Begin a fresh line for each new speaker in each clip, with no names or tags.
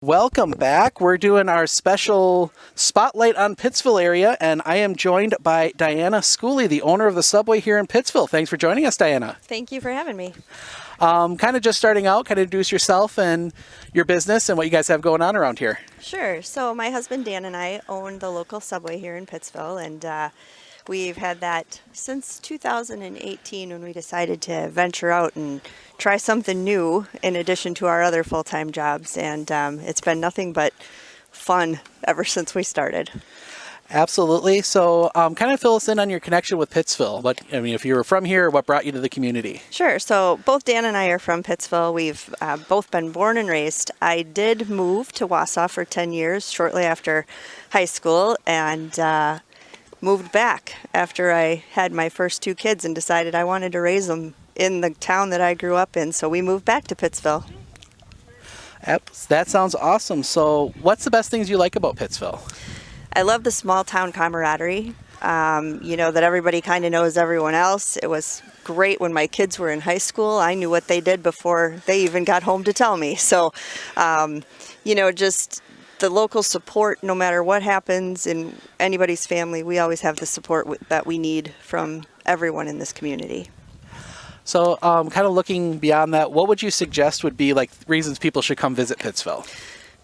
Welcome back. We're doing our special spotlight on Pittsville area, and I am joined by Diana Schooley, the owner of the Subway here in Pittsville. Thanks for joining us, Diana.
Thank you for having me.
Kind of just starting out, kind of introduce yourself and your business and what you guys have going on around here.
Sure. So my husband Dan and I own the local Subway here in Pittsville, and we've had that since 2018 when we decided to venture out and try something new in addition to our other full-time jobs. And it's been nothing but fun ever since we started.
Absolutely. So kind of fill us in on your connection with Pittsville. If you were from here, what brought you to the community?
Sure. So both Dan and I are from Pittsville. We've both been born and raised. I did move to Wausau for 10 years shortly after high school, and moved back after I had my first two kids and decided I wanted to raise them in the town that I grew up in. So we moved back to Pittsville.
That sounds awesome. So what's the best things you like about Pittsville?
I love the small town camaraderie, that everybody kind of knows everyone else. It was great when my kids were in high school. I knew what they did before they even got home to tell me. So, just the local support, no matter what happens in anybody's family, we always have the support that we need from everyone in this community.
So kind of looking beyond that, what would you suggest would be like reasons people should come visit Pittsville?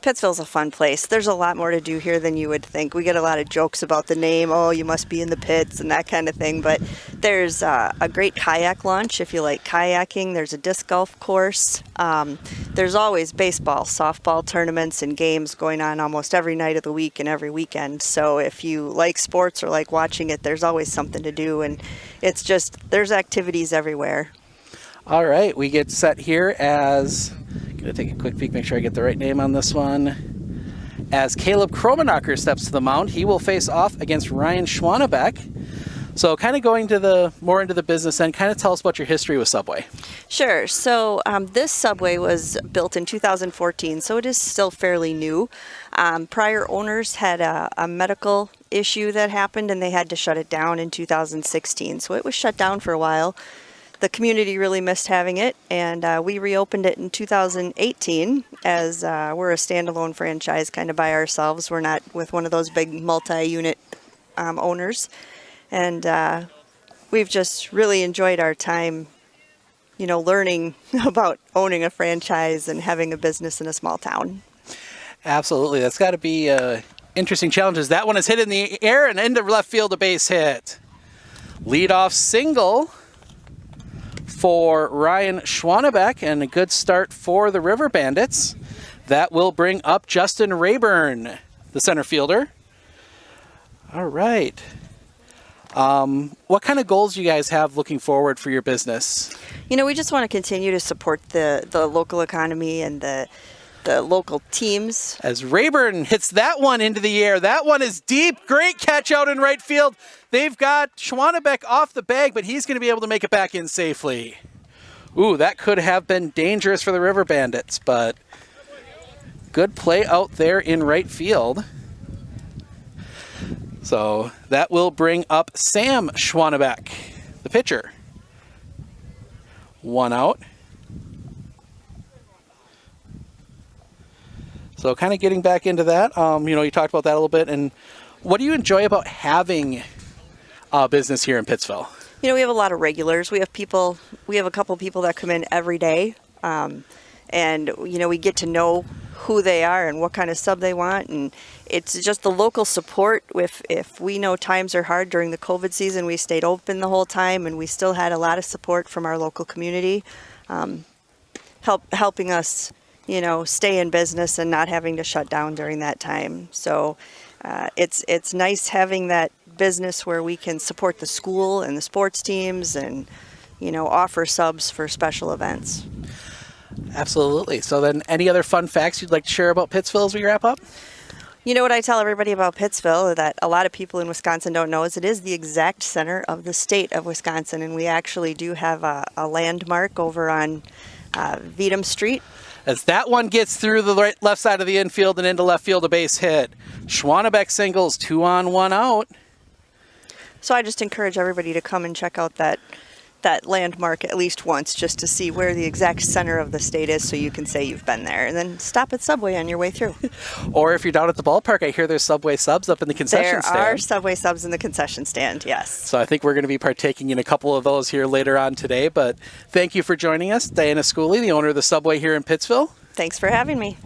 Pittsville's a fun place. There's a lot more to do here than you would think. We get a lot of jokes about the name, oh, you must be in the pits and that kind of thing, but there's a great kayak launch if you like kayaking. There's a disc golf course. There's always baseball, softball tournaments and games going on almost every night of the week and every weekend. So if you like sports or like watching it, there's always something to do, and it's just, there's activities everywhere.
All right, we get set here as... Gonna take a quick peek, make sure I get the right name on this one. As Caleb Kromenacher steps to the mound, he will face off against Ryan Schwanebeck. So kind of going to more into the business end, kind of tell us about your history with Subway.
Sure. So this Subway was built in 2014, so it is still fairly new. Prior owners had a medical issue that happened, and they had to shut it down in 2016. So it was shut down for a while. The community really missed having it, and we reopened it in 2018 as we're a standalone franchise kind of by ourselves. We're not with one of those big multi-unit owners, and we've just really enjoyed our time, learning about owning a franchise and having a business in a small town.
Absolutely. That's got to be interesting challenges. That one is hit in the air and into left field, a base hit. Leadoff single for Ryan Schwanebeck, and a good start for the River Bandits. That will bring up Justin Rayburn, the center fielder. All right. What kind of goals do you guys have looking forward for your business?
We just want to continue to support the local economy and the local teams.
As Rayburn hits that one into the air. That one is deep. Great catch out in right field. They've got Schwanebeck off the bag, but he's going to be able to make it back in safely. Ooh, that could have been dangerous for the River Bandits, but good play out there in right field. So that will bring up Sam Schwanebeck, the pitcher. One out. So kind of getting back into that, you talked about that a little bit. And what do you enjoy about having a business here in Pittsville?
We have a lot of regulars. We have a couple people that come in every day. And we get to know who they are and what kind of sub they want. And it's just the local support. If we know times are hard during the COVID season, we stayed open the whole time, and we still had a lot of support from our local community, helping us stay in business and not having to shut down during that time. So it's nice having that business where we can support the school and the sports teams and, offer subs for special events.
Absolutely. So then any other fun facts you'd like to share about Pittsville as we wrap up?
What I tell everybody about Pittsville that a lot of people in Wisconsin don't know is it is the exact center of the state of Wisconsin, and we actually do have a landmark over on Vedum Street.
As that one gets through the left side of the infield and into left field, a base hit. Schwanebeck singles, 2 on, 1 out.
So I just encourage everybody to come and check out that that landmark at least once just to see where the exact center of the state is so you can say you've been there. And then stop at Subway on your way through.
Or if you're down at the ballpark, I hear there's Subway subs up in the concession stand.
There are Subway subs in the concession stand, yes.
So I think we're going to be partaking in a couple of those here later on today. But thank you for joining us, Diana Schooley, the owner of the Subway here in Pittsville.
Thanks for having me.